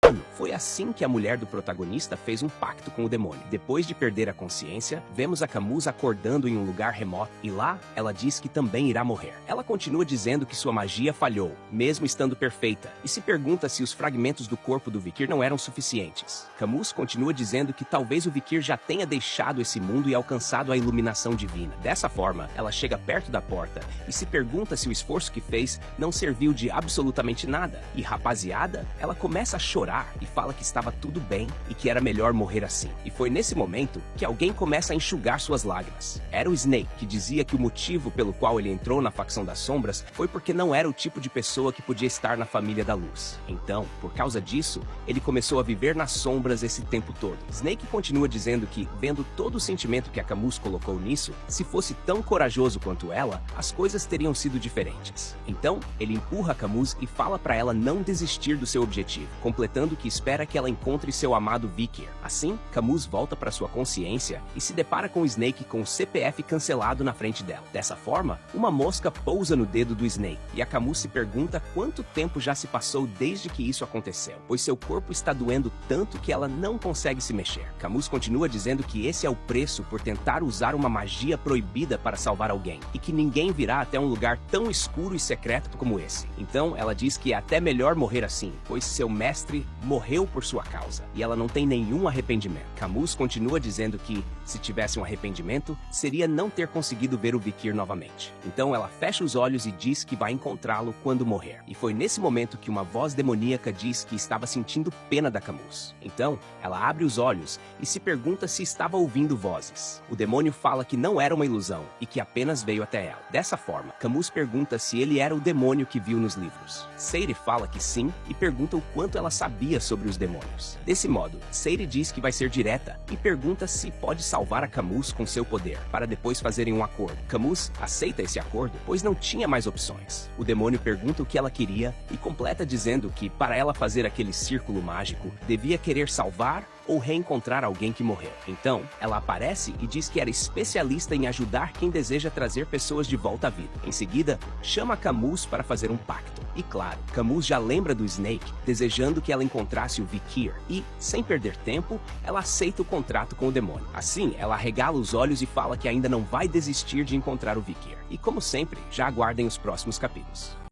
engano. Foi assim que a mulher do protagonista fez um pacto com o demônio. Depois de perder a consciência, vemos a Camus acordando em um lugar remoto e lá ela diz que também irá morrer. Ela continua dizendo que sua magia falhou, mesmo estando perfeita, e se pergunta se os fragmentos do corpo do Vikir não eram suficientes. Camus continua dizendo que talvez o Vikir já tenha deixado esse mundo e alcançado a iluminação divina. Dessa forma, ela chega perto da porta e se pergunta se o esforço que fez não serviu de absolutamente nada. E rapaziada, ela começa a chorar e fala que estava tudo bem e que era melhor morrer assim. E foi nesse momento que alguém começa a enxugar suas lágrimas. Era o Snake, que dizia que o motivo pelo qual ele entrou na facção das sombras foi porque não era o tipo de pessoa que podia estar na família da luz. Então, por causa disso, ele começou a viver nas sombras esse tempo todo. Snake continua dizendo que, vendo todo o sentimento que a Camus colocou nisso, se fosse tão corajoso quanto ela, as coisas teriam sido diferentes. Então, ele empurra a Camus e fala para ela não desistir do seu objetivo, completando que espera que ela encontre seu amado Vikir. Assim, Camus volta para sua consciência e se depara com o Snake com o CPF cancelado na frente dela. Dessa forma, uma mosca pousa no dedo do Snake e a Camus se pergunta quanto tempo já se passou desde que isso aconteceu, pois seu corpo está doendo tanto que ela não consegue se mexer. Camus continua dizendo que esse é o preço por tentar usar uma magia proibida para salvar alguém e que ninguém virá até um lugar tão escuro e secreto como esse. Então, ela diz que é até melhor morrer assim, pois seu mestre morreu por sua causa e ela não tem nenhum arrependimento. Camus continua dizendo que, se tivesse um arrependimento, seria não ter conseguido ver o Vikir novamente. Então ela fecha os olhos e diz que vai encontrá-lo quando morrer. E foi nesse momento que uma voz demoníaca diz que estava sentindo pena da Camus. Então, ela abre os olhos e se pergunta se estava ouvindo vozes. O demônio fala que não era uma ilusão e que apenas veio até ela. Dessa forma, Camus pergunta se ele era o demônio que viu nos livros. Sayri fala que sim e pergunta o quanto ela sabia sobre os demônios. Desse modo, Sayri diz que vai ser direta e pergunta se pode salvar a Camus com seu poder, para depois fazerem um acordo. Camus aceita esse acordo, pois não tinha mais opções. O demônio pergunta o que ela queria e completa dizendo que, para ela fazer aquele círculo mágico, devia querer salvar ou reencontrar alguém que morreu. Então, ela aparece e diz que era especialista em ajudar quem deseja trazer pessoas de volta à vida. Em seguida, chama Camus para fazer um pacto. E claro, Camus já lembra do Snake, desejando que ela encontrasse o Vikir. E, sem perder tempo, ela aceita o contrato com o demônio. Assim, ela arregala os olhos e fala que ainda não vai desistir de encontrar o Vikir. E como sempre, já aguardem os próximos capítulos.